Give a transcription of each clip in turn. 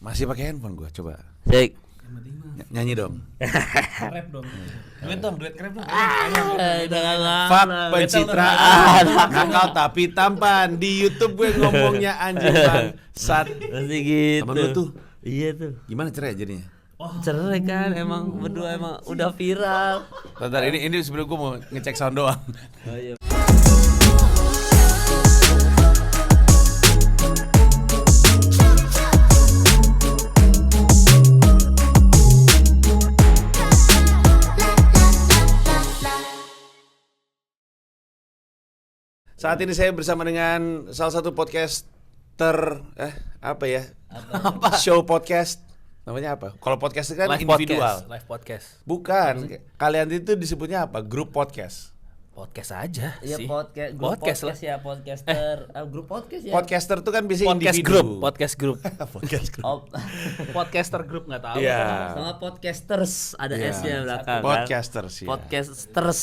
Masih pakai handphone gua, coba. Cek. Nyanyi dong. Rap dong. Duet rap dong. Fak pencitraan, nakal tapi tampan. Di YouTube gue ngomongnya anjing bangsat. Masih gitu. Temen lu tuh. Iya tuh. Gimana cerai jadinya? Cerai kan emang berdua emang udah viral. Bentar, ini sebelum gue mau ngecek sound doang. Oh, iya. Saat ini saya bersama dengan salah satu podcaster apa ya? Show podcast. Namanya apa? Kalau podcast kan Live individual. Live podcast. Bukan. Kalian itu disebutnya apa? Grup podcast. Podcast aja Iya sih. podcast lah. ya podcaster. Grup podcast ya. Podcaster itu kan biasanya Podcast individu. group, podcast group. Podcast group. Oh, Podcaster group enggak tahu. Iya. sama podcasters ada Iya. S-nya belakang. Podcasters ya. Podcasters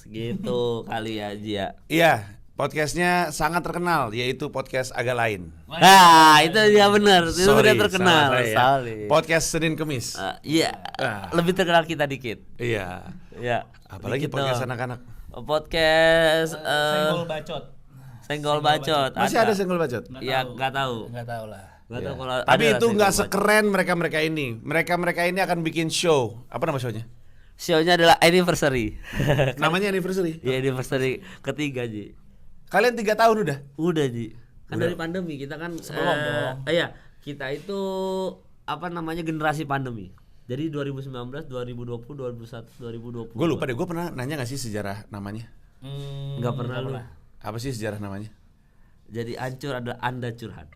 gitu kali aja. Iya, podcastnya sangat terkenal, yaitu podcast agak lain. Nah, itu dia benar. Itu Sorry, udah terkenal. salah saya. Sorry. Podcast Senin Kemis. Iya. Lebih terkenal kita dikit. Iya. Iya. Apalagi Dikit podcast doang. anak-anak. Podcast Senggol bacot. Senggol bacot. Masih ada senggol bacot. Iya, enggak tahu. Enggak tahu lah. Enggak tahu Iya. kalau Tapi ada itu senggol nggak bacot. sekeren mereka ini. Mereka ini akan bikin show. Apa nama shownya? Show-nya adalah anniversary. Namanya anniversary. Iya, anniversary ketiga, Ji. Kalian 3 tahun udah? Udah, Ji. Kan Udah. dari pandemi kita kan Sebelum dong. Iya, kita itu apa namanya generasi pandemi. Jadi 2019, 2020, 2021, 2020. Gue lupa deh. Gue pernah nanya nggak sih sejarah namanya? Nggak pernah lu. Apa sih sejarah namanya? Jadi hancur ada Anda curhat.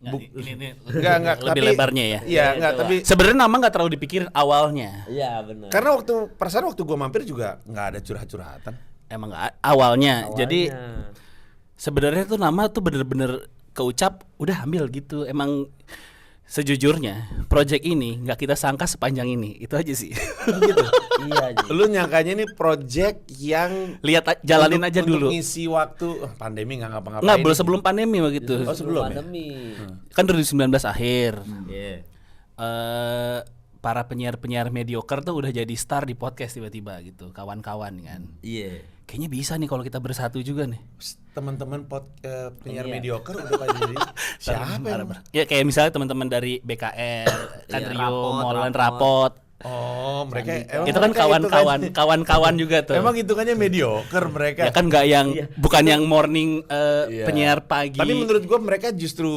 Ini Enggak. lebih Tapi- lebarnya ya. Iya, enggak. Coba. Tapi Sebenarnya nama nggak terlalu dipikirin awalnya. Iya, benar. karena perasaan waktu gue mampir juga nggak ada curhat-curhatan. Emang nggak awalnya. Jadi Awalnya. sebenarnya tuh nama tuh bener-bener keucap udah ambil gitu. Emang sejujurnya project ini nggak kita sangka sepanjang ini. Itu aja sih. Gitu. Iya, Ji. Lu nyangkanya ini project yang Jalanin aja untuk dulu. ngisi waktu pandemi nggak ngapa-ngapain. Nggak, belum sebelum pandemi begitu. Oh, sebelum ya? pandemi. Kan 2019 akhir. Iya. Para penyiar-penyiar mediocre tuh udah jadi star di podcast tiba-tiba gitu, kawan-kawan kan. Iya. Kayaknya bisa nih kalau kita bersatu juga nih. Teman-teman penyiar Iya. mediocre udah pada jadi siapa yang Ya kayak misalnya teman-teman dari BKR, kan Iya, Rio, Rapot, Molan Rapot. Rapot. Oh, mereka Itu kan kawan-kawan juga tuh. Emang hitungannya mediocre mereka. Ya kan nggak yang bukan yang morning Iya. penyiar pagi. Tapi menurut gua mereka justru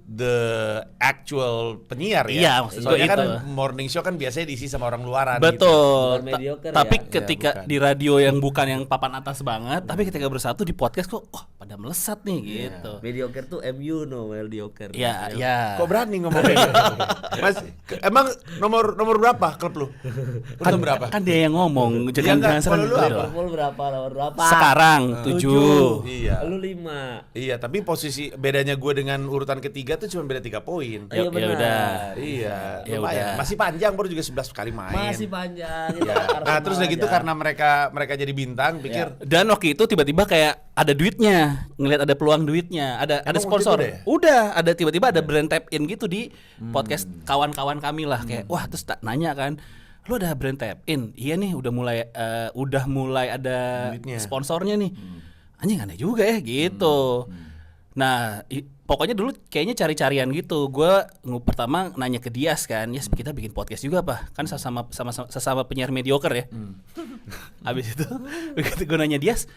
the actual penyiar ya. Iya, maksud gua Soalnya kan itu. morning show kan biasanya diisi sama orang luaran Betul. Bukan mediocre Tapi ya? ketika Ya, bukan. di radio yang bukan yang papan atas banget, tapi ketika bersatu di podcast kok pada melesat nih gitu. Mediocre tuh MU no mediocre. Ya, gitu. ya. Kok berani ngomongnya? Mas, emang nomor berapa klub lu? Lu Kan, nomor berapa? kan dia yang ngomong, Iya, jadi enggak. jangan serang Kalau lu gitu apa? dong. Liverpool berapa lawan berapa? Sekarang 7. Iya. Lu 5. Iya, tapi posisi bedanya gue dengan urutan ketiga tuh cuma beda 3 poin. Iya, benar. udah. Iya, Ya lumayan. udah. Masih panjang, baru juga 11 kali main. Masih panjang. Iya. Nah, terus udah gitu karena mereka jadi bintang, pikir Dan waktu itu tiba-tiba kayak ada duitnya, ngelihat ada peluang duitnya, ada Emang sponsor. waktu itu Udah, ada tiba-tiba ada brand tap in gitu di podcast kawan-kawan kami lah kayak wah terus tak nanya kan, lu ada brand tap in? Iya nih udah mulai ada Duitnya. sponsornya nih. Anjing aneh juga ya gitu. Nah, pokoknya dulu kayaknya cari-carian gitu. Gue pertama nanya ke Dias kan, ya kita bikin podcast juga apa? Kan sesama penyiar mediocre ya. Habis itu begitu gue nanya Dias,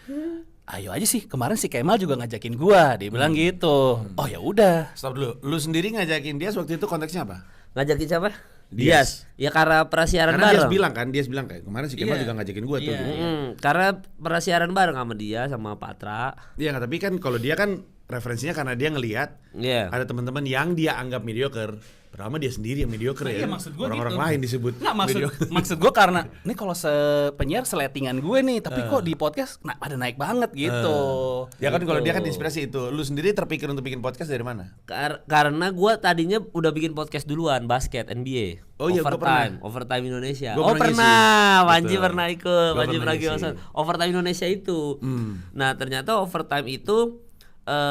ayo aja sih. Kemarin si Kemal juga ngajakin gue, dia bilang gitu. Oh ya udah. stop dulu. Lu sendiri ngajakin dia waktu itu konteksnya apa? ngajakin siapa? Dias. Ya karena persiaran Karena bareng. Dia bilang kayak kemarin si Kemal Iya. juga ngajakin gue tuh. Iya. gitu. Karena persiaran bareng sama dia sama Patra. Iya, nggak, tapi kan kalau dia kan referensinya karena dia ngelihat Iya. ada teman-teman yang dia anggap mediocre. Pertama dia sendiri yang mediocre ya. Iya, maksud gua Orang-orang gitu. lain disebut Nggak, mediocre. maksud gue karena ini kalau penyiar seletingan gue nih, tapi kok di podcast pada naik banget gitu. Ya kan kalau dia kan inspirasi itu. Lu sendiri terpikir untuk bikin podcast dari mana? Karena gua tadinya udah bikin podcast duluan basket NBA. Oh iya, gua Overtime Indonesia. Gua pernah ngisi. Wanji Betul. pernah ikut, Gua Wanji pernah pernah ngisi. Overtime Indonesia itu. Nah, ternyata Overtime itu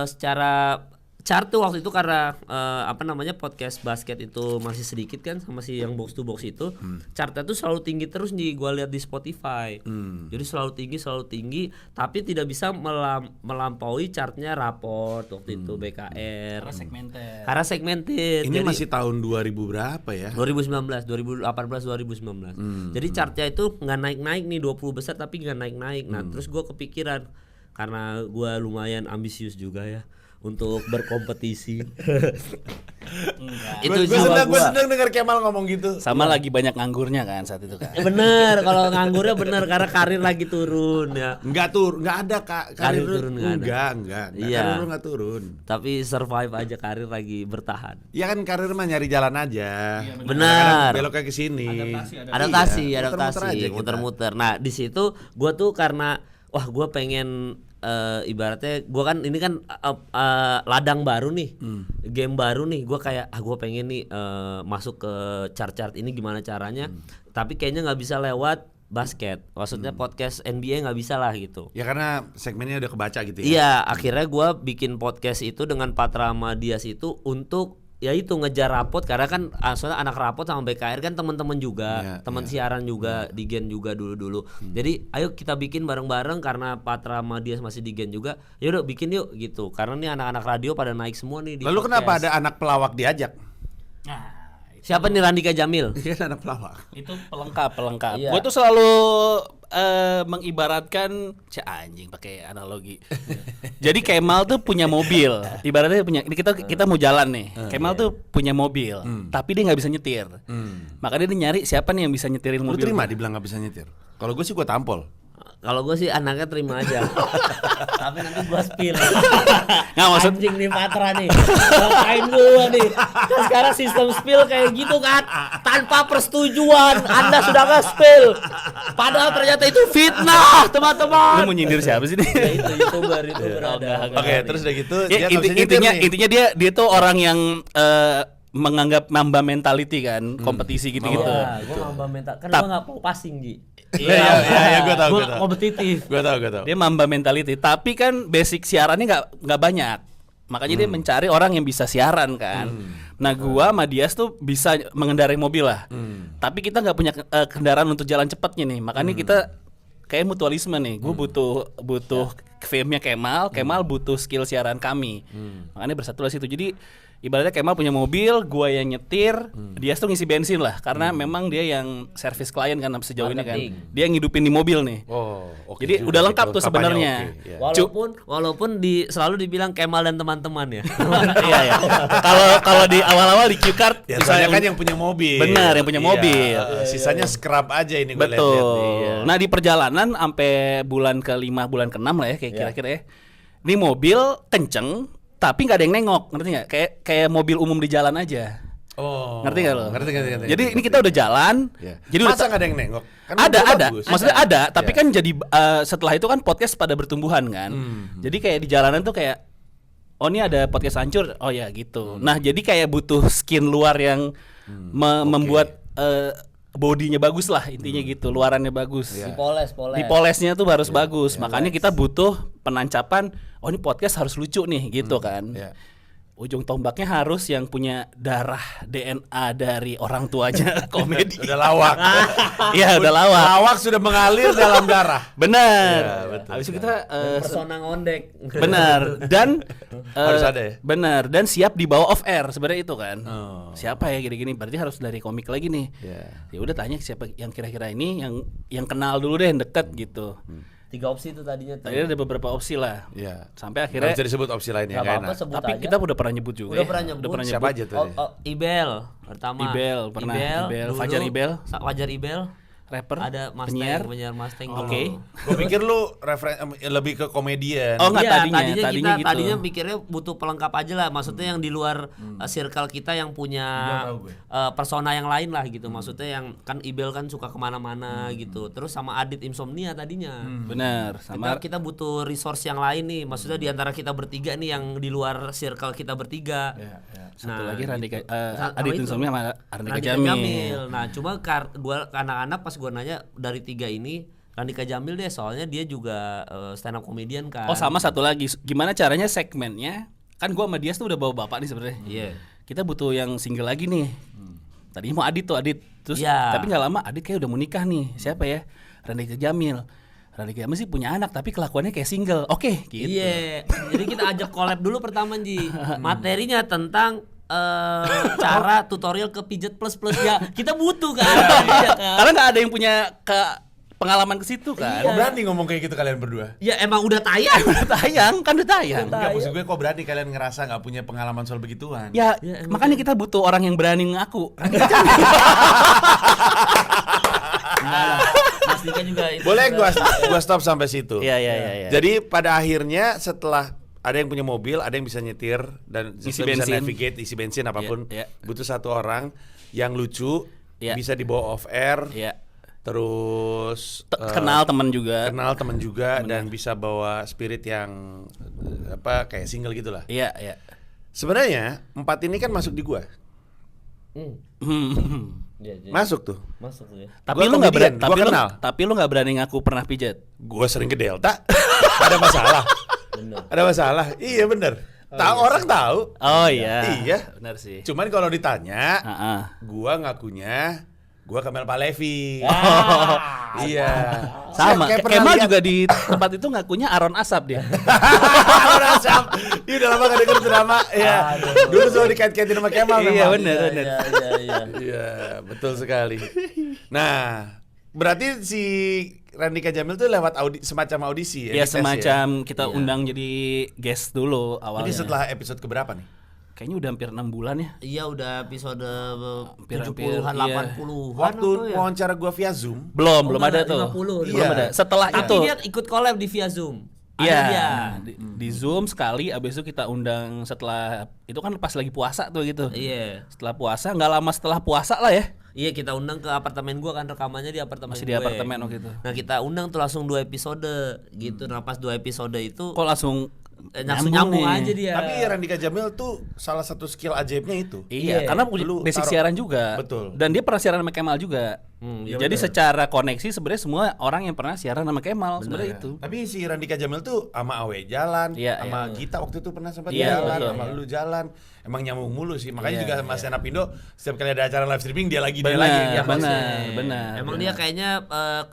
secara chart tuh waktu itu karena podcast basket itu masih sedikit kan sama si yang box to box itu, chartnya tuh selalu tinggi terus nih gua lihat di Spotify. Jadi selalu tinggi tapi tidak bisa melampaui chartnya Raport waktu itu BKR. Karena segmented. Ini jadi, masih tahun 2000 berapa ya? 2019, 2018, 2019. Jadi chartnya itu nggak naik-naik nih 20 besar tapi nggak naik-naik. Nah terus gua kepikiran karena gua lumayan ambisius juga ya untuk berkompetisi. Itu gue seneng denger Kemal ngomong gitu. Sama lagi banyak nganggurnya kan saat itu kan. Bener, kalau nganggurnya bener karena karir lagi turun ya. Enggak ada Kak. Karir turun nggak enggak. Iya. Karir lu enggak turun. Tapi survive aja, karir lagi bertahan. Ya kan karir mah nyari jalan aja. Benar. Beloknya ke sini. Adaptasi, muter-muter aja kita. muter-muter. Nah, di situ gua tuh karena gua pengen ibaratnya gue kan ini kan ladang baru nih, game baru nih, gue kayak gue pengen nih masuk ke chart-chart ini gimana caranya, tapi kayaknya nggak bisa lewat basket, maksudnya podcast NBA nggak bisa lah gitu. Ya karena segmennya udah kebaca gitu ya. Iya, akhirnya gue bikin podcast itu dengan Patra Madias itu untuk ya itu ngejar rapot karena kan soalnya anak rapot sama BKR kan teman-teman juga, teman siaran juga di Gen juga dulu. Jadi ayo kita bikin bareng-bareng karena Patra Madias masih di Gen juga. Ya udah bikin yuk gitu. Karena nih anak-anak radio pada naik semua nih di Lalu podcast. kenapa ada anak pelawak diajak? Siapa nih Randika Jamil? Iya anak pelawak. Itu pelengkap. Iya. Gue tuh selalu mengibaratkan anjing pakai analogi. Jadi Kemal tuh punya mobil. Ibaratnya punya kita mau jalan nih. Kemal tuh punya mobil, tapi dia nggak bisa nyetir. Makanya dia nyari siapa nih yang bisa nyetirin Lu mobil. terima dibilang nggak bisa nyetir? Kalau gue sih gue tampol. Kalau gue sih anaknya terima aja. Tapi nanti gue spill. Nggak, maksud Anjing nih Patra nih. Ngapain gue nih? Kan sekarang sistem spill kayak gitu kan. Tanpa persetujuan Anda sudah nge-spill. Padahal ternyata itu fitnah, teman-teman. lu mau nyindir siapa sih nih? Ya itu YouTuber ada. Oke, terus udah gitu Ya, dia nggak bisa nyetir nih. intinya dia tuh orang yang menganggap Mamba mentality kan, kompetisi gitu-gitu. Iya, gue Mamba mental. Kan gue nggak mau passing Ji. Iya, gue tahu. Gue kompetitif. Gue tahu. Dia Mamba mentality, tapi kan basic siarannya nggak banyak. Makanya dia mencari orang yang bisa siaran kan. Nah, gua sama Dias tuh bisa mengendarai mobil lah. Tapi kita nggak punya kendaraan untuk jalan cepatnya nih. Makanya kita kayak mutualisme nih. Gue butuh fame-nya Kemal butuh skill siaran kami. Makanya bersatulah situ. Jadi ibaratnya Kemal punya mobil, gua yang nyetir, Dias tuh ngisi bensin lah. Karena memang dia yang service klien kan sejauh ini kan. Dia yang ngidupin di mobil nih. Oh, oke. Jadi udah lengkap tuh sebenarnya. Walaupun selalu dibilang Kemal dan teman-teman ya. Iya ya. Kalau di awal-awal di Q card Ya, soalnya kan yang punya mobil. Benar, yang punya mobil. Sisanya scrap aja ini gue lihat. Betul. Nah, di perjalanan sampai bulan ke-5, bulan ke-6 lah ya kayak kira-kira ya. Ini mobil kenceng tapi nggak ada yang nengok, ngerti nggak? Kayak mobil umum di jalan aja. Oh. Ngerti nggak lo? Ngerti. Jadi ini kita udah jalan. Jadi masa nggak ada yang nengok? Kan ada. bagus. Maksudnya ada, tapi kan jadi setelah itu kan podcast pada bertumbuhan kan. Jadi kayak di jalanan tuh kayak oh ini ada podcast hancur. Oh ya gitu. Nah, jadi kayak butuh skin luar yang membuat bodinya bagus lah intinya gitu, luarannya bagus. Dipolesnya tuh harus bagus. Makanya kita butuh penancapan. Oh ini podcast harus lucu nih gitu kan. Ujung tombaknya harus yang punya darah DNA dari orang tuanya komedi. Udah lawak. Iya udah lawak. Lawak sudah mengalir dalam darah. Benar. Ya, betul. Habis itu kita Persona ngondek. benar dan Harus ada ya? Benar dan siap dibawa off air sebenarnya itu kan. Siapa ya gini-gini berarti harus dari komik lagi nih. Ya udah tanya siapa yang kira-kira ini yang kenal dulu deh yang deket gitu. 3 opsi itu tadinya tuh. Tadi ada beberapa opsi lah. Iya. Sampai akhirnya Nggak bisa disebut opsi lainnya Gak nggak apa-apa enak. sebut tapi aja. kita udah pernah nyebut juga. Udah pernah nyebut. Siapa aja tuh? Ibel pertama. Ibel, pernah. Ibel, dulu. Fajar Ibel. Fajar Ibel. Rapper, Ada penyiar. penyiar Mustang. Oke. Gue pikir lu lebih ke komedian. Oh, enggak, Iya, tadinya kita gitu. tadinya pikirnya butuh pelengkap aja lah. Maksudnya yang di luar circle kita yang punya persona yang lain lah gitu. Maksudnya yang kan Ibel kan suka kemana-mana gitu. Terus sama Adit Insomnia tadinya. Benar, sama Kita butuh resource yang lain nih. Maksudnya di antara kita bertiga nih yang di luar circle kita bertiga. satu lagi Randika itu. Adit Insomnia sama Randika Jamil. Nah, cuma gua anak-anak pas gua nanya dari 3 ini Randika Jamil deh, soalnya dia juga stand up comedian kan. Oh sama satu lagi, gimana caranya segmennya kan gue sama Dias tuh udah bawa bapak nih sebenarnya. Iya. Kita butuh yang single lagi nih. Tadi mau Adit terus tapi nggak lama Adit kayak udah mau nikah nih. Siapa ya? Randika Jamil sih punya anak tapi kelakuannya kayak single. Oke, gitu. Iya. Jadi kita ajak collab dulu pertama Ji. Materinya tentang cara tutorial ke pijet plus ya. Kita butuh kan. Karena nggak ada yang punya pengalaman ke situ kan. Kok berani ngomong kayak gitu kalian berdua? Ya emang udah tayang. Udah tayang. Enggak, maksud gue kok berani kalian ngerasa nggak punya pengalaman soal begituan? Ya makanya kita butuh orang yang berani ngaku. Pastikan juga itu. Boleh gua stop sampai situ. Iya. Jadi pada akhirnya setelah ada yang punya mobil, ada yang bisa nyetir dan Isi bisa bensin. navigate, isi bensin apapun. Iya. Butuh satu orang yang lucu, Iya. bisa dibawa off air. Iya. Terus Kenal teman juga. dan bisa bawa spirit yang kayak single gitulah. Iya. Sebenarnya 4 ini kan masuk di gua. Iya. Masuk tuh. Masuk ya. Tapi Gua lu nggak komedian, berani. gua kenal. Tapi lu nggak berani ngaku pernah pijat. Gua sering ke Delta. Ada masalah. Bener. Ada masalah. Iya bener. Orang tahu. Oh iya. Iya. Benar sih. Cuman kalau ditanya, Heeh. gua ngakunya gua Kemal Palevi. Iya. Sama. Kayak pernah Kemal lihat- juga di tempat itu ngakunya Aron Asap dia. Aron Asap. Iya udah lama gak denger tuh nama. Iya. Dulu selalu dikait-kaitin sama Kemal Iya memang. benar. Iya. Iya, betul sekali. Nah, berarti si Randika Jamil tuh lewat semacam audisi ya? Ya dites semacam kita undang jadi guest dulu Ini awalnya. setelah episode keberapa nih? Kayaknya udah hampir 6 bulan ya. Iya udah episode Hampir-hampir, 70-an, iya. 80-an. Waktu apa ya? wawancara gua via Zoom, Belum ada tuh. 50. Belum Iya. ada. Setelah Tapi itu. dia ikut collab di via Zoom. Ada Iya, dia. di Zoom sekali, abis itu kita undang setelah itu kan pas lagi puasa tuh gitu. Iya. Setelah puasa, nggak lama setelah puasa lah ya. Iya kita undang ke apartemen gua kan, rekamannya di apartemen Masih di gue. apartemen waktu itu. Nah kita undang tuh langsung 2 episode gitu. Nah pas 2 episode itu Kok langsung langsung nyambung nih. aja dia. tapi Randika Jamil tuh salah satu skill ajaibnya itu. Iya, Iya. karena punya Dulu basic taruh- siaran juga. Betul. Dan dia pernah siaran sama Kemal juga. Iya, Jadi bener. secara koneksi sebenarnya semua orang yang pernah siaran sama Kemal sebenarnya itu. Tapi si Randika Jamil tuh sama Awe jalan, Iya, sama Gita waktu itu pernah sempat Iya, jalan, betul. sama lu jalan. Emang nyambung mulu sih. Makanya Iya, juga sama iya. Stand Up Indo setiap kali ada acara live streaming dia lagi Benar, dia benar. Emang dia kayaknya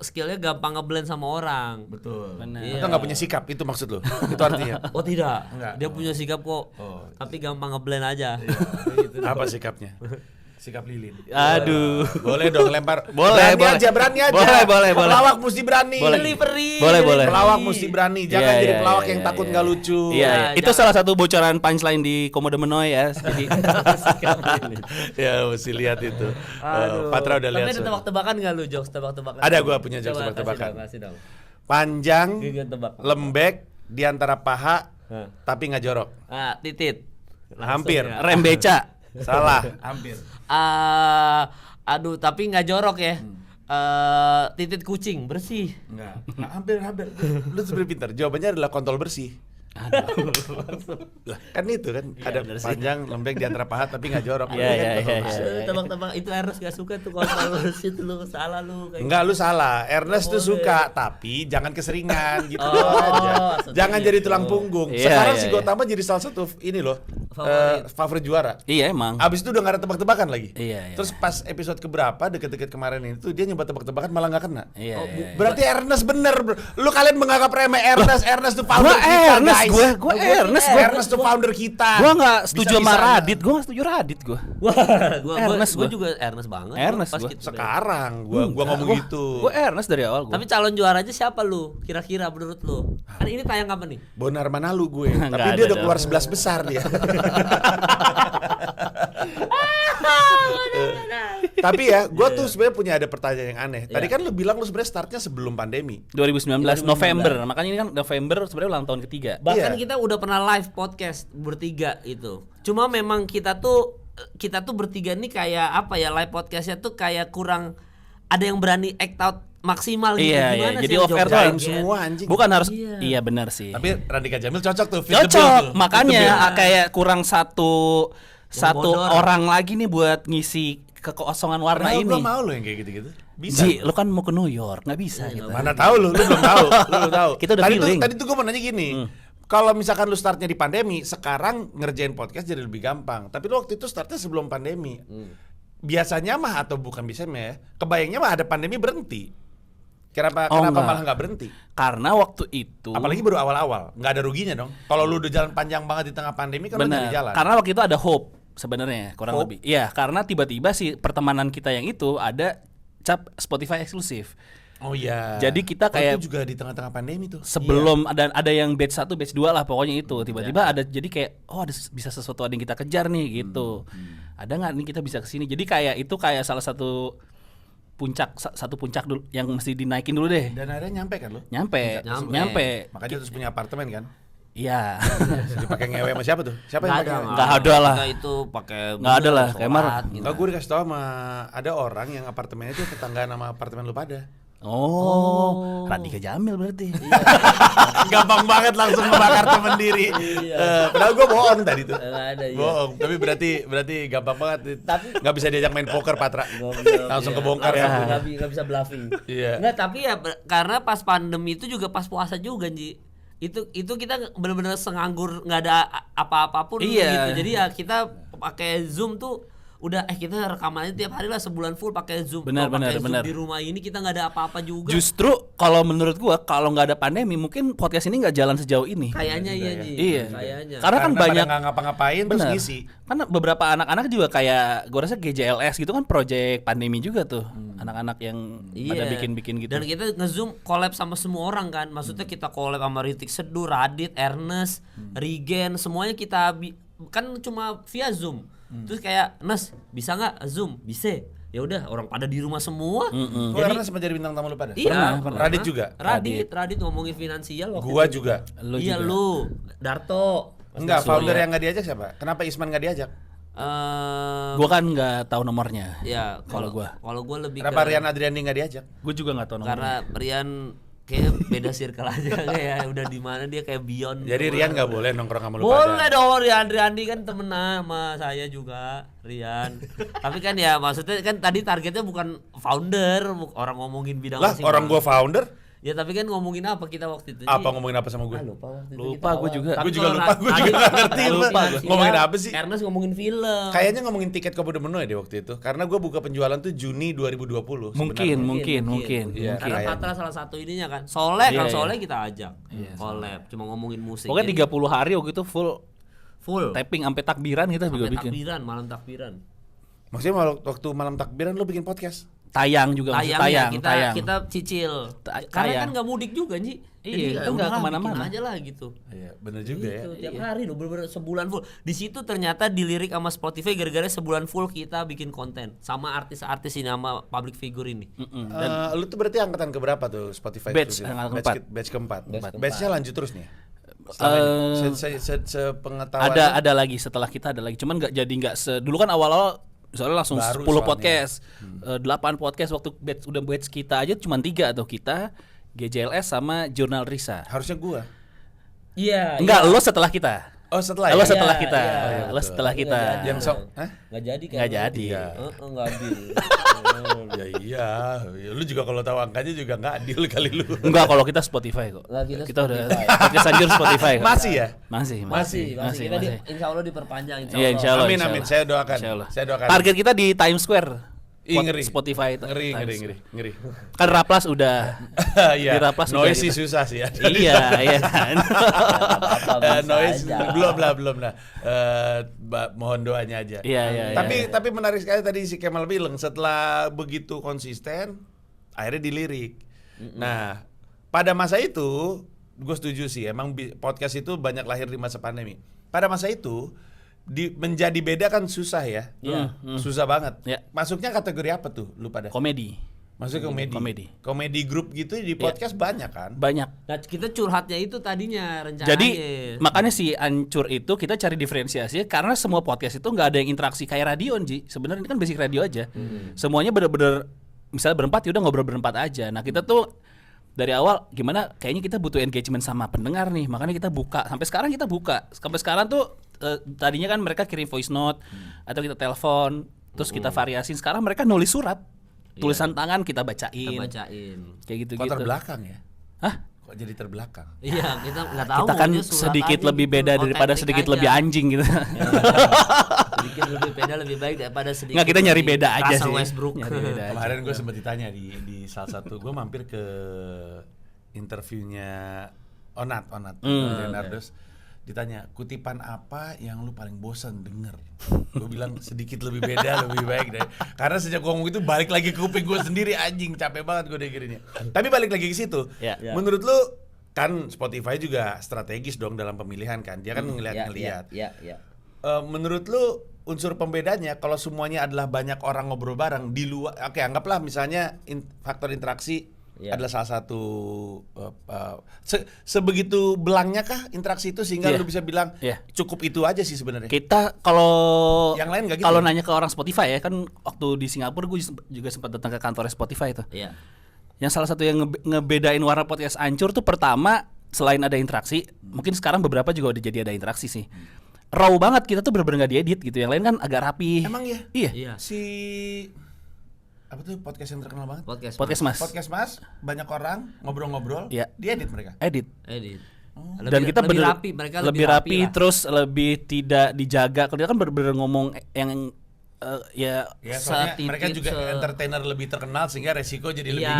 skillnya gampang ngeblend sama orang. Betul. Benar. Iya. Atau nggak punya sikap itu maksud lu? Itu artinya. Oh tidak, Enggak. dia punya sikap kok. Oh. Tapi gampang ngeblend aja. Apa sikapnya? Sikap lilin. Aduh. Boleh dong lempar. Boleh, Berani aja. Boleh. Pelawak mesti berani. Boleh. Delivery. Boleh. Pelawak mesti berani. Jangan Iya, jadi iya, pelawak iya, yang iya, takut iya. nggak lucu. Iya, Nah, itu jangan. salah satu bocoran punchline di Komodo Menoy ya. Jadi Ya mesti lihat itu. Patra udah lihat. Tapi ada soalnya. tebak-tebakan nggak lu, jokes tebak-tebakan? Ada, gua punya jokes Coba, tebak-tebakan. Kasih dong. Panjang, Gigi tebak. lembek di antara paha, Hah. tapi nggak jorok. Ah, titit. Hampir. ya. rem beca. Salah. Hampir. Aduh, tapi nggak jorok ya. Titit kucing bersih. Enggak. Hampir. Lu sebenarnya pintar. Jawabannya adalah kontol bersih. Lah, kan itu kan ada panjang lembek di antara paha tapi nggak jorok. Iya, Kan iya, kontol iya, bersih. iya. Tebak-tebak itu Ernest gak suka tuh kalau bersih tuh lu salah lu kayak Enggak, lu salah. Ernest tuh Boleh. suka, tapi jangan keseringan gitu Oh, aja. maksudnya Jangan jadi gitu. tulang punggung. Iya, Sekarang iya, si iya. Gotama jadi salah satu ini loh, favorit juara. Iya emang. Abis itu udah gak ada tebak-tebakan lagi. Iya, iya. Terus pas episode keberapa deket-deket kemarin itu dia nyoba tebak-tebakan malah nggak kena. Iya, iya. Berarti Ernest bener. Lu kalian menganggap remeh Ernest. Ernest tuh founder Gua kita, Ernest, guys. gua Ernest, gua. Ernest tuh founder kita. Gua nggak setuju sama Bisa-bisanya. Radit, gua nggak setuju Radit gua. Wah, gua Ernest gua gua. juga Ernest banget. Ernest Pas gua. gitu. Sekarang gua ngomong gitu. Gua Ernest dari awal gua. Tapi calon juaranya siapa lu? Kira-kira menurut lu? Kan ini tayang kapan nih? Bonar Manalu gue. Nggak Tapi ada dia udah dong. keluar 11 besar dia. Tapi ya, gue tuh sebenarnya punya ada pertanyaan yang aneh. Tadi kan lu bilang lu sebenarnya startnya sebelum pandemi. 2019 November. Makanya ini kan November sebenarnya ulang tahun ketiga. Bahkan Iya. kita udah pernah live podcast bertiga itu. Cuma memang kita tuh bertiga nih kayak apa ya, live podcastnya tuh kayak kurang ada yang berani act out maksimal gitu. Iya, Gimana iya. sih Jadi yang off air joget? tuh Jaim semua anjing. Bukan harus Iya. iya benar sih. Tapi Randika Jamil cocok tuh. fit the bill tuh. Cocok. Fit the Makanya bill. kayak kurang satu bodor. orang lagi nih buat ngisi kekosongan warna Padahal ini. gua mau lo yang kayak gitu-gitu. Bisa. Ji, lu kan mau ke New York, nggak bisa gitu. Mana tahu lu belum tahu. Lu belum tahu. Kita udah tadi feeling. Tadi tuh gua mau nanya gini. kalau misalkan lu startnya di pandemi, sekarang ngerjain podcast jadi lebih gampang. Tapi lu waktu itu startnya sebelum pandemi. Biasanya mah atau bukan biasanya ya, kebayangnya mah ada pandemi berhenti. Kenapa malah nggak berhenti? Karena waktu itu, Apalagi baru awal-awal, nggak ada ruginya dong. Kalau lu udah jalan panjang banget di tengah pandemi kan lu bener, jadi jalan. karena waktu itu ada hope sebenarnya kurang Hope? lebih. Iya, karena tiba-tiba si pertemanan kita yang itu ada cap Spotify eksklusif. Oh iya. Jadi kita kayak itu juga di tengah-tengah pandemi tuh. sebelum ada yang batch 1, batch 2 lah pokoknya itu. Tiba-tiba ada jadi kayak ada bisa sesuatu ada yang kita kejar nih gitu. Ada nggak nih kita bisa kesini. Jadi kayak itu kayak salah satu puncak dulu yang mesti dinaikin dulu deh. Dan akhirnya nyampe kan lu? Nyampe. Makanya terus punya apartemen kan? Iya. Jadi pakai ngewe sama siapa tuh? Siapa yang pakai? Nggak ada lah. Kita itu pakai Nggak ada lah, kayak sholat, gitu. Enggak, gue dikasih tau sama ada orang yang apartemennya itu tetanggaan sama apartemen lu pada. Oh, Radika Jamil berarti. Gampang banget langsung ngebakar temen diri. Padahal gue bohong tadi tuh. Nggak ada, iya. Bohong. Tapi berarti gampang banget. Tapi- nggak bisa diajak main poker, Patra. Langsung Iya. kebongkar Langsung ya. nggak bisa bluffing. Iya. Nggak, tapi ya karena pas pandemi itu juga pas puasa juga, Ji. Itu kita benar-benar senganggur, nggak ada apa-apapun Iya. gitu. Jadi ya kita pakai Zoom tuh udah kita rekamannya tiap hari lah sebulan full pakai Zoom. Benar, Kalau pakai benar, Zoom benar. di rumah ini kita nggak ada apa-apa juga. Justru kalau menurut gua kalau nggak ada pandemi mungkin podcast ini nggak jalan sejauh ini. Kayaknya iya, Ji. Iya. Kayaknya. Karena kan pada banyak nggak ngapa-ngapain terus benar. ngisi. Kan beberapa anak-anak juga kayak gua rasa GJLS gitu kan project pandemi juga tuh. Anak-anak yang pada bikin-bikin gitu. Dan kita nge-zoom collab sama semua orang kan. Maksudnya kita collab sama Ritik Seduh, Radit, Ernest, Rigen, semuanya kita kan cuma via Zoom. Terus kayak, "Nes, bisa nggak Zoom?" Bisa. Ya udah, orang pada di rumah semua. Lu karena sempat jadi bintang tamu lu pada? Iya, Pernah. Radit juga? Radit ngomongin finansial waktu Gua itu. juga. Lu Iya, juga. lu, Darto. Enggak, founder yang nggak diajak siapa? Kenapa Isman nggak diajak? Gua kan nggak tahu nomornya. Ya, Kalau gua. Kalau gua lebih Kenapa ke Rian Adriani nggak diajak? Gue juga nggak tahu nomornya. karena Rian kayak beda circle aja kayak udah di mana dia kayak beyond. Jadi Rian nggak boleh nongkrong sama lu Boleh pada. dong, Rian kan temen sama saya juga, Rian. Tapi kan ya maksudnya kan tadi targetnya bukan founder, orang ngomongin bidang Lah, orang gua founder. Ya tapi kan ngomongin apa kita waktu itu? Ji? Apa ngomongin apa sama gue? Lupa waktu itu. Lupa, kita gua awal. juga. Tapi Gua juga kalau lupa, gua juga nggak ngerti. lupa. Ngomongin apa sih? Ernest ngomongin film. Kayaknya ngomongin tiket Komodo Menu ya di waktu itu. Karena gue buka penjualan tuh Juni 2020 Mungkin. sebenarnya. Iya, Karena kayaknya. Patra salah satu ininya kan. Soleh Iya, kan iya. Soleh kita ajak. Collab, cuma ngomongin musik. Pokoknya 30 hari waktu itu full. tapping sampai takbiran kita juga Sampai bikin. takbiran, malam takbiran. Maksudnya waktu malam takbiran lu bikin podcast? Tayang juga maksudnya, Tayang, kita cicil. Karena kan nggak mudik juga, Ji. Iya, kita nggak udahlah, kemana-mana. bikin aja lah gitu. Iya, bener juga ya. Gitu, tiap hari loh, bener-bener sebulan full. Di situ ternyata dilirik sama Spotify gara-gara sebulan full kita bikin konten sama artis-artis ini sama public figure ini. Lu tuh berarti angkatan keberapa tuh Spotify? Batch, itu? angkatan Batch keempat. keempat. Batchnya lanjut terus nih. Sepengetahuan ada lagi setelah kita ada lagi. Cuman dulu kan awal-awal misalnya langsung Baru 10 soalnya. podcast, 8 podcast waktu batch kita aja cuma 3 atau kita GJLS sama Jurnal Risa. harusnya gua. Iya. Enggak, lo setelah kita. Oh, setelah Lo ya? setelah Iya, kita. iya, Lo setelah kita. Yang hah? Nggak jadi kan? Nggak jadi. Iya. Nggak adil. Ya iya, lu juga kalau tahu angkanya juga nggak adil kali lu. Enggak, kalau kita Spotify kok. Nggak, kita Kita udah Spotify. podcast anjir Spotify kok. Masih ya? Masih. Masih. Kita insya Allah diperpanjang. Iya, insya Allah. Amin insya amin, Allah. saya doakan. Insya Allah. Saya doakan. Target kita di Times Square. Ih, ngeri. Spotify Ngeri. Kan Raplas udah. Iya. Di Raplas Noise udah sih gitu. susah sih ya. Iya kan. Noise belum lah. Mohon doanya aja. Iya. Tapi menarik sekali tadi si Kemal bilang setelah begitu konsisten akhirnya dilirik. Nah, pada masa itu gue setuju sih emang podcast itu banyak lahir di masa pandemi. Pada masa itu menjadi beda kan susah ya. Susah banget. Ya. Masuknya kategori apa tuh lu pada? Komedi. Masuk komedi. Komedi grup gitu di podcast banyak kan? Banyak. Nah, kita curhatnya itu tadinya rencananya. Jadi makanya si Ancur itu kita cari diferensiasi karena semua podcast itu nggak ada yang interaksi kayak radio, Ji. Sebenarnya ini kan basic radio aja. Semuanya bener-bener misalnya berempat ya udah ngobrol berempat aja. Nah, kita tuh dari awal gimana kayaknya kita butuh engagement sama pendengar nih. Makanya kita buka. Sampai sekarang kita buka. Sampai sekarang tuh tadinya kan mereka kirim voice note atau kita telepon, terus kita variasin. Sekarang mereka nulis surat. Tulisan tangan kita bacain. kita bacain. Kayak gitu-gitu. Latar belakang ya. Hah? Kok jadi terbelakang? Iya, kita nggak tahu. Kita kan maunya surat sedikit aja lebih gitu, beda daripada otentik sedikit aja. lebih anjing gitu. Sedikit lebih beda lebih baik daripada sedikit. Nggak, kita nyari lebih beda aja Russell sih. Westbrook. Nyari beda aja. Kemarin gue sempat ditanya di salah satu, gue mampir ke interviewnya Onat Leonardos. Ditanya, kutipan apa yang lu paling bosan denger? Gue bilang sedikit lebih beda, lebih baik deh. Karena sejak gue ngomong itu balik lagi ke kuping gue sendiri, anjing capek banget gue dengerinnya. Tapi balik lagi ke situ. Ya. Menurut lu kan Spotify juga strategis dong dalam pemilihan kan? Dia kan ngeliat. Ya. Menurut lu unsur pembedanya kalau semuanya adalah banyak orang ngobrol bareng di luar, oke anggaplah misalnya faktor interaksi adalah salah satu sebegitu belangnya kah interaksi itu sehingga lu bisa bilang cukup itu aja sih sebenarnya. Kita kalau Yang lain nggak gitu kalau ya? nanya ke orang Spotify ya kan, waktu di Singapura gue juga sempat datang ke kantor Spotify itu. Iya. Yang salah satu yang ngebedain warna podcast Ancur tuh pertama selain ada interaksi, mungkin sekarang beberapa juga udah jadi ada interaksi sih. Raw banget, kita tuh bener-bener nggak diedit gitu. Yang lain kan agak rapi. Emang ya? Iya. Si apa tuh podcast yang terkenal banget? Podcast Mas. Podcast Mas, banyak orang ngobrol-ngobrol, Iya. diedit mereka. Edit. Dan kita lebih bener rapi, mereka lebih rapi lah. terus lebih tidak dijaga. Kalau dia kan bener-bener ngomong yang Ya soalnya Setipis, mereka juga entertainer lebih terkenal sehingga resiko jadi lebih Iya.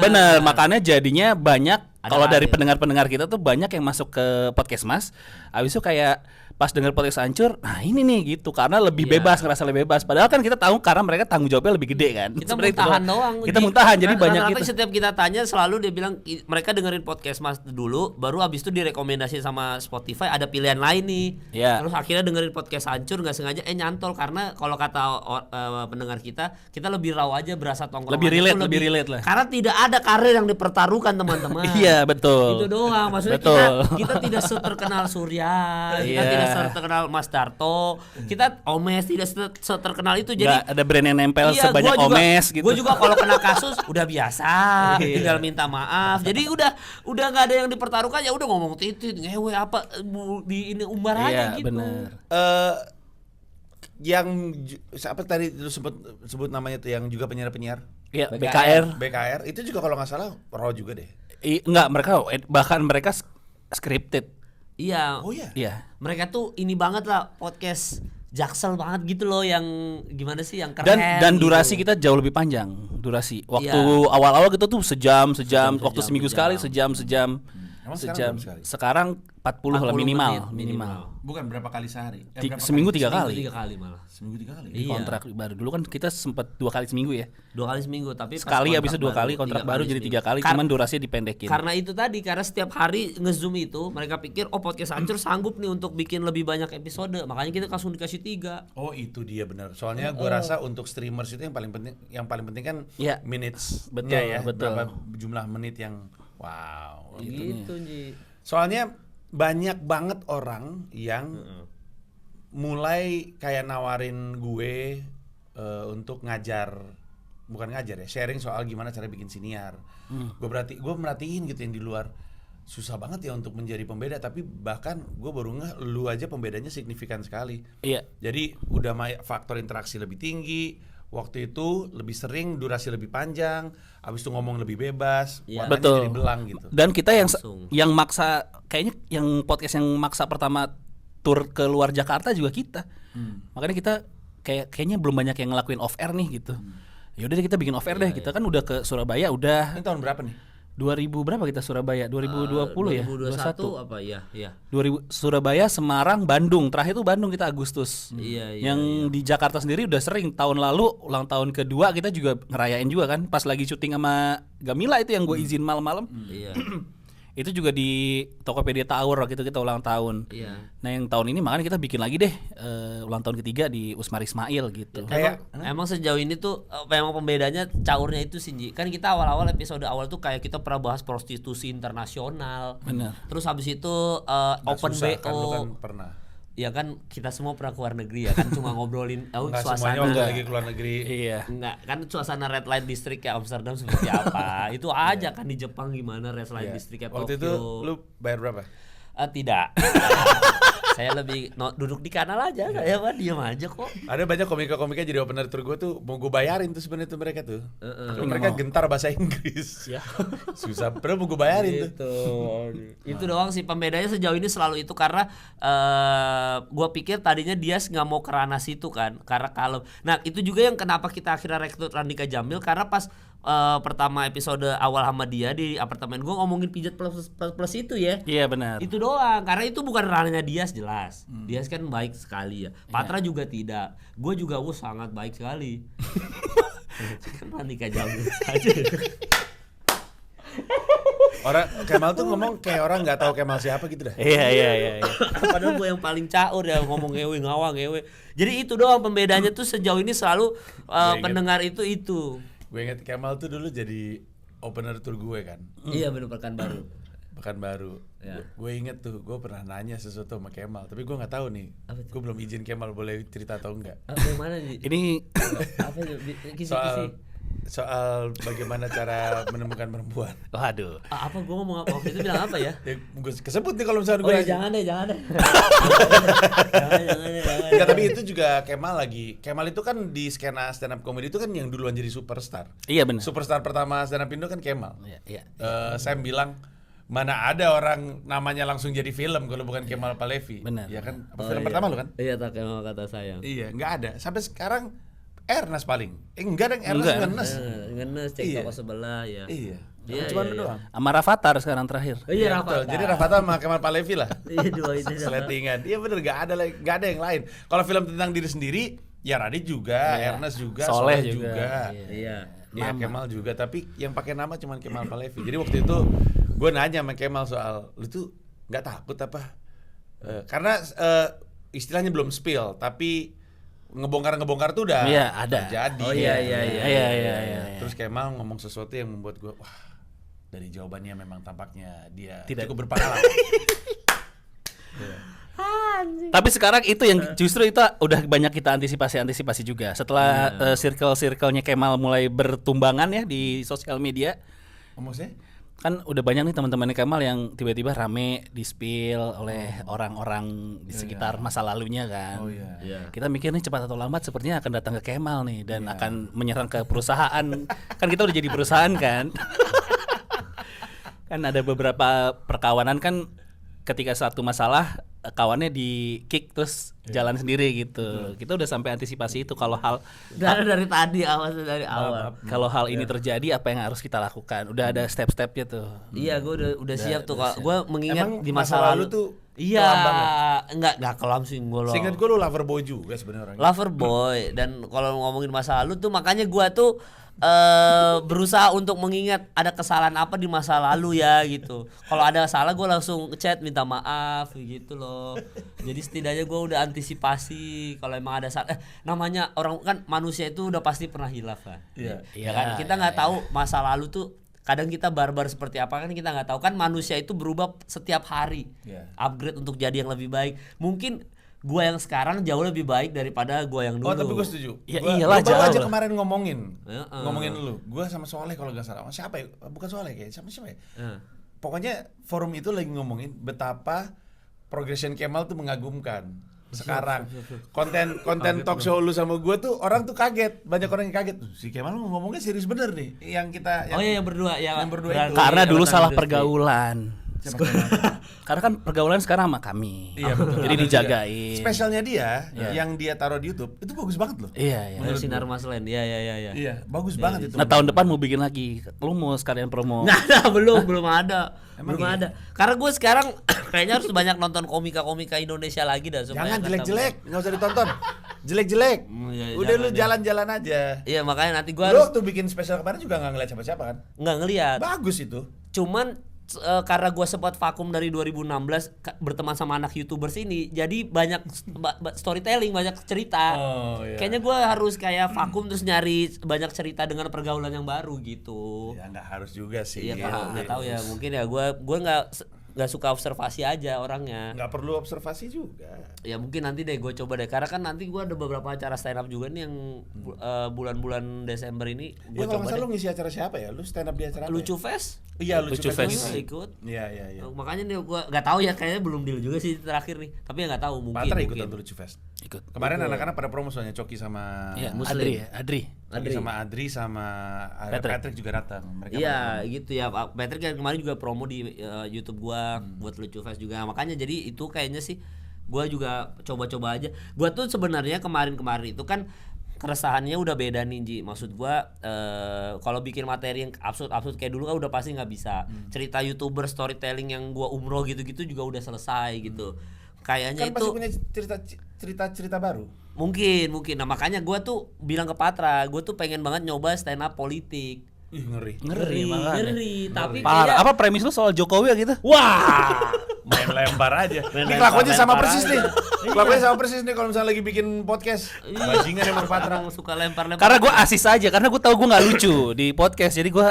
bener. Makanya jadinya banyak, Ada kalau dari hadir. pendengar-pendengar kita tuh banyak yang masuk ke podcast Mas. Habis itu kayak pas denger podcast Ancur, nah ini nih gitu, karena lebih Iya. bebas, ngerasa lebih bebas. Padahal kan kita tahu karena mereka tanggung jawabnya lebih gede kan. Kita Sebenarnya itu muntahan doang. Kita muntahan, jadi banyak Rata-rata gitu. setiap kita tanya selalu dia bilang mereka dengerin podcast Mas dulu, baru abis itu direkomendasi sama Spotify ada pilihan lain nih. Iya. Terus akhirnya dengerin podcast Hancur nggak sengaja nyantol, karena kalau kata pendengar kita lebih raw aja, berasa tongkrongan. Lebih relate, itu lebih relate lah. Karena tidak ada karir yang dipertaruhkan teman-teman. Iya, betul. Itu doang. Maksudnya Betul. kita tidak seterkenal Surya, kita Iya. tidak seterkenal Mas Darto, kita Omes tidak seterkenal itu. Jadi Nggak ada brand yang nempel sebanyak gua juga, Omes gitu. Gue juga kalau kena kasus udah biasa, tinggal minta maaf. Jadi udah nggak ada yang dipertaruhkan, ya udah ngomong titit, ngewe apa di ini umbar aja Iya, gitu. bener. Siapa tadi lu sebut namanya tuh yang juga penyiar Iya, BKR. BKR itu juga kalau nggak salah raw juga deh. Enggak, bahkan mereka scripted. Iya. Oh iya. Iya. Mereka tuh ini banget lah, podcast jaksel banget gitu loh, yang gimana sih, yang keren. Dan gitu. durasi kita jauh lebih panjang. Durasi. Waktu Iya. awal-awal kita tuh sejam, waktu seminggu sejam. sekali sejam. Emang Sejam. sekarang berapa sekali? Sekarang 40 lah 40 minimal, menit, minimal. Bukan berapa kali sehari? Berapa Seminggu kali? 3 kali. 3 kali malah. Seminggu 3 kali. Iya. Kontrak baru dulu kan kita sempat 2 kali seminggu ya. 2 kali seminggu, tapi pas Sekali kontrak habis itu 2 kali, baru, kontrak 3 baru kali jadi 3 seminggu. kali, cuman durasinya dipendekin. Karena itu tadi, karena setiap hari nge-zoom itu mereka pikir podcast Hancur sanggup nih untuk bikin lebih banyak episode, makanya kita langsung dikasih 3. Oh itu dia benar. Soalnya gue rasa untuk streamers itu yang paling penting kan Iya. minutes. Betul, ya. betul. Berapa jumlah menit yang wow. Gitu Ji. Soalnya banyak banget orang yang mulai kayak nawarin gue untuk bukan ngajar ya, sharing soal gimana cara bikin siniar. Gue merhatiin gitu yang di luar, susah banget ya untuk menjadi pembeda, tapi bahkan gue baru ngeh lu aja pembedanya signifikan sekali. Iya. Jadi udah faktor interaksi lebih tinggi, waktu itu lebih sering, durasi lebih panjang, abis itu ngomong lebih bebas, Iya. warnanya Betul. jadi belang gitu. Dan kita Langsung. yang maksa, kayaknya yang podcast yang maksa pertama tur ke luar Jakarta juga kita. Makanya kita kayaknya belum banyak yang ngelakuin off air nih gitu. Ya udah kita bikin off air deh. Kita kan udah ke Surabaya udah Ini tahun berapa nih? 2000 berapa kita Surabaya? 2020 ya? 2021 apa ya? Iya. 2000 Surabaya, Semarang, Bandung. Terakhir itu Bandung kita Agustus. Iya. Yang di Jakarta sendiri udah sering. Tahun lalu ulang tahun kedua kita juga ngerayain juga kan. Pas lagi syuting sama Gamila itu yang gue izin malam-malam. Iya. Itu juga di Tokopedia Tower waktu itu kita ulang tahun. Iya. Nah yang tahun ini makanya kita bikin lagi deh ulang tahun ketiga di Usmar Ismail gitu. Emang sejauh ini tuh memang pembedanya caurnya itu Sinji. Kan kita awal-awal episode awal tuh kayak kita pernah bahas prostitusi internasional. Benar. Terus habis itu open Susah, kan, lu BO. kan pernah. Ya kan kita semua pernah keluar negeri ya kan, cuma ngobrolin Enggak suasana. semuanya waktu lagi keluar negeri. Iya. Enggak, kan suasana red light district kayak Amsterdam seperti apa. Itu aja kan di Jepang gimana red light Iya. district kayak Waktu itu Tokyo. lu bayar berapa? Tidak. Saya lebih duduk di kanal aja, saya mah diam aja kok. Ada banyak komika-komika jadi opener tour gue tuh mau gue bayarin tuh sebenarnya tuh mereka tuh. Cuma mereka gentar bahasa Inggris. Ya. Susah, padahal mau gue bayarin tuh. Gitu. Itu doang sih pembedanya sejauh ini selalu itu karena gue pikir tadinya Dias nggak mau ke ranah situ kan, karena kalau nah itu juga yang kenapa kita akhirnya rekrut Randika Jamil karena pas pertama episode awal sama dia di apartemen gue ngomongin pijat plus itu ya. Iya benar. Itu doang karena itu bukan ranahnya Dias jelas. Dias kan baik sekali ya. Patra juga tidak. Gue juga sangat baik sekali. Kan Randika Jamil saja. Orang Kemal tuh ngomong kayak orang nggak tahu Kemal siapa gitu dah. Iya. Padahal gue yang paling caur ya ngomong ngewe ngawang ngewe. Jadi itu doang pembedanya tuh sejauh ini selalu pendengar itu. Gue inget Kemal tuh dulu jadi opener tour gue kan. Iya bener Pekanbaru. Pekanbaru. Ya. Gue inget tuh, gue pernah nanya sesuatu sama Kemal, tapi gue nggak tahu nih. Apa tuh? Gue belum izin Kemal boleh cerita atau enggak. Apa yang mana nih? Ini Apa itu? Kisi-kisi. Soal bagaimana cara menemukan perempuan. waduh. Apa gue ngomong apa waktu itu bilang apa ya? Ya, gue kesebut nih kalau misalnya Oh gue. ya jangan deh. Jangan. Enggak, tapi itu juga Kemal itu kan di skena stand up comedy itu kan yang duluan jadi superstar. Iya benar. Superstar pertama stand up Indo kan Kemal. Iya. Sam bilang mana ada orang namanya langsung jadi film kalau bukan Kemal Palevi. Benar. Ya kan? Apa film pertama lu kan? Iya tak mau kata sayang. Iya, nggak ada. Sampai sekarang Ernest paling. Enggak deng, Ernest Enggak. ngenes. Ngenes cek Iya. toko sebelah ya. Iya. Iya, Cuma iya, lu doang. Sama Rafathar sekarang terakhir. Oh iya Betul. Rafathar. Jadi Rafathar sama Kemal Palevi lah. Iya dua itu. Seletingan. Iya bener, gak ada yang lain. Kalau film tentang diri sendiri, ya Radit juga, Ernest juga, Soleh Soleh juga. juga. Iya. Iya, Kemal juga, tapi yang pakai nama cuma Kemal Palevi. Jadi waktu itu gue nanya sama Kemal soal, lu tuh nggak takut apa? Karena istilahnya belum spill, tapi ngebongkar tuh udah Iya, ada. terjadi. Oh iya. Terus Kemal ngomong sesuatu yang membuat gue, wah, dari jawabannya memang tampaknya dia Tidak. cukup berpengalaman. Tapi sekarang itu yang justru itu udah banyak kita antisipasi juga. Setelah circle-circle-nya Kemal mulai bertumbangan ya di sosial media, Maksudnya? kan udah banyak nih teman-teman Kemal yang tiba-tiba rame di-spill oleh orang-orang di sekitar masa lalunya kan. Oh iya. Iya. Kita mikir nih cepat atau lambat sepertinya akan datang ke Kemal nih dan akan menyerang ke perusahaan. Kan kita udah jadi perusahaan kan. Kan ada beberapa perkawanan kan ketika satu masalah kawannya di kick terus jalan sendiri gitu. Kita udah sampai antisipasi itu kalau hal Dari tadi dari awal. kalau hal ini terjadi apa yang harus kita lakukan. Udah ada step-stepnya tuh. Iya, gue udah siap tuh. Gue mengingat Emang di masa masa lalu lalu tuh iya, kelam banget? enggak kelam sih gue loh. Seingat gue lu lover boy juga sebenarnya orangnya. Lover boy dan kalau ngomongin masa lalu tuh makanya gue tuh berusaha untuk mengingat ada kesalahan apa di masa lalu ya gitu. Kalau ada salah gue langsung chat minta maaf gitu loh. Jadi setidaknya gue udah antisipasi kalau emang ada salah. Namanya orang kan manusia itu udah pasti pernah hilaf kan. Iya. Ya kan kita nggak tahu masa lalu tuh kadang kita barbar seperti apa kan kita nggak tahu kan manusia itu berubah setiap hari. Iya. Upgrade untuk jadi yang lebih baik. Mungkin gua yang sekarang jauh lebih baik daripada gua yang dulu. Oh tapi gue setuju. Ya Gua iyalah, baru jauh aja lah. kemarin ngomongin lu. Gue sama Soleh kalau nggak salah. Siapa ya? Bukan Soleh kayak siapa ya? Heeh. Pokoknya forum itu lagi ngomongin betapa progression Kemal tuh mengagumkan. Sekarang konten talk show lu sama gue tuh orang tuh kaget, banyak orang yang kaget. Si Kemal ngomongnya serius bener nih. Yang kita Oh iya yang berdua yang berdua berani- itu. Karena dulu Iya, salah industri. pergaulan. Karena kan pergaulan sekarang sama kami. Iya betul. Jadi Ada dijagain. juga. Spesialnya dia yang dia taruh di YouTube itu bagus banget loh. Iya. Menurut Sinar Mas Land. Iya. Iya, bagus banget itu. Nah tahun depan mau bikin lagi. Lu mau sekalian promo. Nggak ada, belum ada. Emang belum iya? ada. Karena gue sekarang kayaknya harus banyak nonton komika-komika Indonesia lagi dah supaya Jangan kata- jelek-jelek, nggak usah ditonton. Jelek-jelek. Iya, Udah lu jangan, ya. jalan-jalan aja. Iya, makanya nanti gue Lu harus waktu bikin spesial kemarin juga nggak ngeliat siapa-siapa kan? nggak ngelihat. Bagus itu. Cuman karena gue sempat vakum dari 2016 berteman sama anak YouTubers ini, jadi banyak storytelling, banyak cerita. Oh, iya. Kayaknya gue harus kayak vakum terus nyari banyak cerita dengan pergaulan yang baru gitu. Ya nggak harus juga sih. Iya nggak tahu ya, mungkin ya gue nggak nggak suka observasi aja orangnya. Nggak perlu observasi juga. Ya mungkin nanti deh gue coba deh, karena kan nanti gue ada beberapa acara stand up juga nih yang bulan-bulan Desember ini. Ya Gue kalau nggak coba salah deh. lu ngisi acara siapa ya? Lu stand up di acara apa Lucu ya? Fest. Iya, Lucu Fest. Gue ikut. Iya. Makanya nih gue nggak tahu ya, kayaknya belum deal juga sih terakhir nih. Tapi ya nggak tahu, mungkin. Patra mungkin. ikutan tuh Lucu Fest. Ikut. Kemarin anak-anak pada promo soalnya Coki sama Iya, Muslim. Adri. Coki sama Adri sama Patrick juga datang. Mereka Iya gitu ya, Pak Patrick kan kemarin juga promo di YouTube gua buat Lucu Fest juga. Makanya jadi itu kayaknya sih gua juga coba-coba aja. Gua tuh sebenarnya kemarin-kemarin itu kan keresahannya udah beda nih Ji. Maksud gua kalau bikin materi yang absurd kayak dulu kan udah pasti nggak bisa. Cerita YouTuber storytelling yang gua umroh gitu-gitu juga udah selesai gitu. Kayaknya kan itu pasti punya cerita baru. mungkin. Nah makanya gua tuh bilang ke Patra, gua tuh pengen banget nyoba stand up politik. Ih, ngeri. Ngeri. Tapi Parah. kayaknya Apa premis lu soal Jokowi ya gitu? wah. Main lempar aja. Main Ini kelakuannya sama lempar persis aja. nih. Kelakuannya sama persis nih kalau misalnya lagi bikin podcast. Bajingan emang Patra. Suka lempar-lempar. Karena gue asis aja, karena gue tahu gue nggak lucu di podcast, jadi gue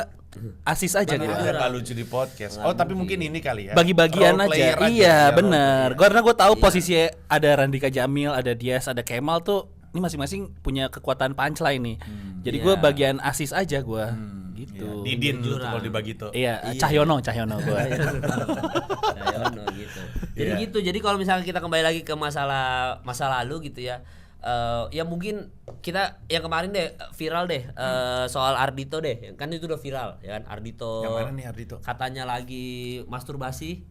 asis aja Mana gitu. ada nggak lucu di podcast. Oh, tapi mungkin ini kali ya. Bagi-bagian Role player aja. Iya, ya, bener. role player. Karena gue tahu posisi ada Randika Jamil, ada Dias, ada Kemal tuh ini masing-masing punya kekuatan punchline nih. Jadi gue Iya. bagian asis aja gue. Gitu. Iya, Didin lu tuh Jurang. kalau dibagi tuh. Iya, Cahyono gue. Cahyono gitu. Jadi Iya. gitu. Jadi kalau misalnya kita kembali lagi ke masa lalu gitu ya. Ya mungkin kita yang kemarin deh viral deh soal Ardito deh. Kan itu udah viral ya kan Ardito. Yang mana nih Ardito? Katanya lagi masturbasi.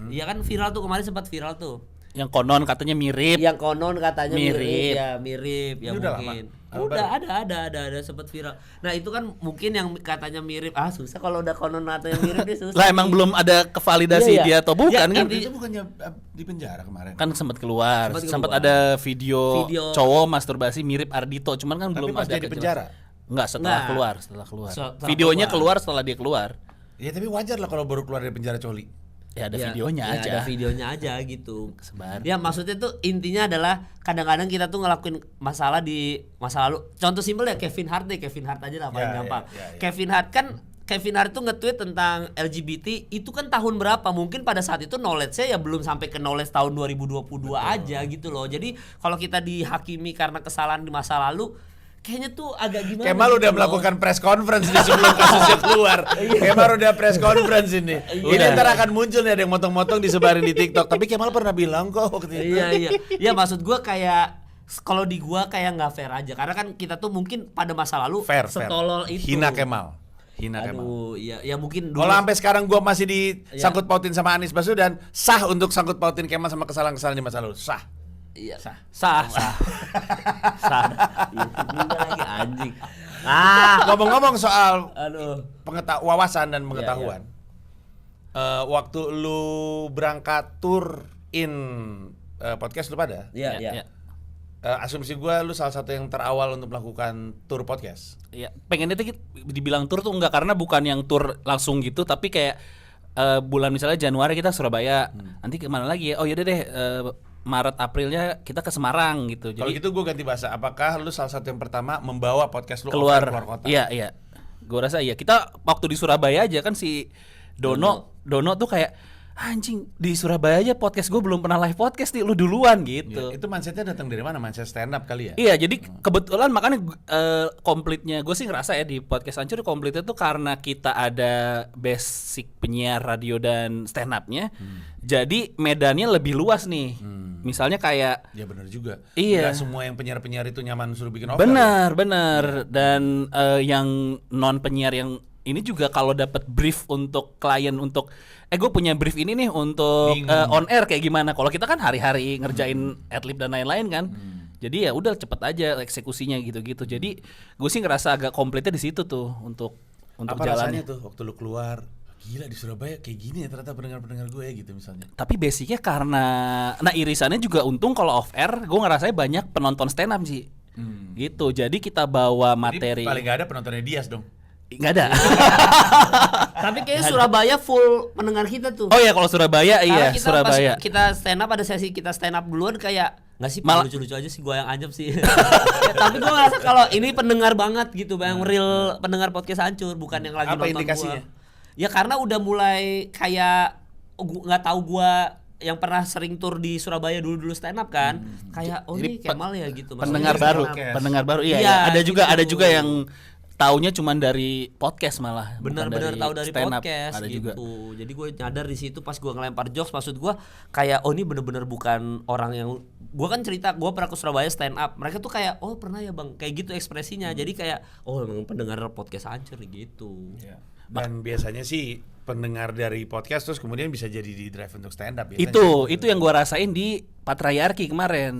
Iya kan viral tuh, kemarin sempat viral tuh. Yang konon katanya mirip. Yang konon katanya mirip, Mirip. ya ya Ini udah mungkin. lama? Udah ada sempat viral. Nah, itu kan mungkin yang katanya mirip. Susah kalau udah konon katanya mirip dia susah. Lah emang belum ada kevalidasi Iya, iya. dia atau bukan Ya, kan? Itu bukannya di penjara kemarin. Kan sempat keluar, Sempat sempat keluar. ada video, Video. cowok masturbasi mirip Ardito, cuman kan Tapi belum pas ada dia di penjara? Enggak, setelah Nggak. keluar. Setelah Videonya keluar. keluar setelah dia keluar. Ya tapi wajar lah kalau baru keluar dari penjara Coli. Ya ada Ya, videonya ya, aja. ada videonya aja gitu. Kesebar. Ya maksudnya tuh intinya adalah kadang-kadang kita tuh ngelakuin masalah di masa lalu. Contoh simpel ya Kevin Hart aja lah paling Ya, gampang. ya. Kevin Hart tuh nge-tweet tentang LGBT itu kan tahun berapa? Mungkin pada saat itu knowledge-nya ya belum sampai ke knowledge tahun 2022 aja gitu loh. Jadi kalau kita dihakimi karena kesalahan di masa lalu, kayaknya tuh agak gimana. Kemal gitu udah loh. melakukan press conference nih sebelum kasusnya keluar. Kemal udah press conference ini. Ini Iya. ntar akan muncul nih ada yang motong-motong disebarin di TikTok. Tapi Kemal pernah bilang kok waktu itu. Iya. Ya maksud gua kayak kalau di gua kayak nggak fair aja karena kan kita tuh mungkin pada masa lalu Fair. setolol itu. Hina Kemal. Kemal. Aduh, ya mungkin dulu. Kalau sampai sekarang gua masih disangkut pautin sama Anies Baswedan, sah untuk sangkut pautin Kemal sama kesalahan-kesalahan di masa lalu. Sah. Iya. Sah. Juga lagi anjing. Ngomong-ngomong soal Aduh. wawasan dan pengetahuan. Waktu lu berangkat tour podcast lu pada, Iya. Ya. asumsi gua lu salah satu yang terawal untuk melakukan tour podcast. Iya, pengennya tuh dibilang tur tuh enggak karena bukan yang tur langsung gitu, tapi kayak bulan misalnya Januari kita Surabaya, nanti kemana lagi ya? Oh yaudah deh, Maret Aprilnya kita ke Semarang gitu. Kalau Jadi gitu gue ganti bahasa. Apakah lu salah satu yang pertama membawa podcast lu keluar kota? Iya. Gue rasa iya. Kita waktu di Surabaya aja kan si Dono tuh kayak anjing di Surabaya aja podcast gue belum pernah live podcast nih, lu duluan gitu. Itu mindsetnya datang dari mana? Mindset stand up kali ya? Iya, jadi kebetulan makanya komplitnya gue sih ngerasa ya di podcast Hancur komplitnya tuh karena kita ada basic penyiar radio dan stand up-nya. Jadi medannya lebih luas nih. Misalnya kayak Ya benar juga. Iya. Nggak semua yang penyiar-penyiar itu nyaman suruh bikin over. benar. Dan yang non penyiar yang ini juga kalau dapat brief untuk klien untuk gue punya brief ini nih untuk on air kayak gimana. Kalau kita kan hari-hari ngerjain adlib dan lain-lain kan. Jadi ya udah cepet aja eksekusinya gitu-gitu. Jadi gue sih ngerasa agak komplitnya di situ tuh untuk Apa jalannya. rasanya tuh waktu lu keluar? Gila di Surabaya kayak gini ya ternyata pendengar-pendengar gue gitu misalnya. Tapi basicnya karena irisannya juga untung kalau off air gue ngerasanya banyak penonton stand up sih. Gitu. Jadi kita bawa materi. Jadi paling nggak ada penontonnya Dias dong. Nggak ada. Tapi kayaknya Surabaya full pendengar kita tuh. Oh ya kalau Surabaya Karena iya kita Surabaya. pas kita stand up, ada sesi kita stand up duluan kayak nggak sih, Malah- lucu-lucu aja sih, gua yang anjep sih. Ya, tapi gua ngerasa kalau ini pendengar banget gitu, Bang, real pendengar podcast Hancur, bukan yang lagi Apa nonton indikasinya? gua. Ya karena udah mulai kayak nggak tahu gua yang pernah sering tur di Surabaya dulu stand up kan, kayak Jadi ini Kemal ya gitu. pendengar Maksudnya baru, stand up. pendengar baru. Iya, Iya, ada gitu. juga yang taunya cuma dari podcast malah. bukan Bener-bener tahu dari stand up. podcast Ada gitu. juga. Jadi gue nyadar di situ pas gue ngelempar jokes, maksud gue kayak ini bener-bener bukan orang yang gue kan cerita gue pernah ke Surabaya stand up. Mereka tuh kayak pernah ya bang, kayak gitu ekspresinya. Jadi kayak emang pendengar podcast Ancur gitu. Iya. Dan biasanya sih pendengar dari podcast terus kemudian bisa jadi di drive untuk stand up. Itu yang gua rasain di Patriarki kemarin.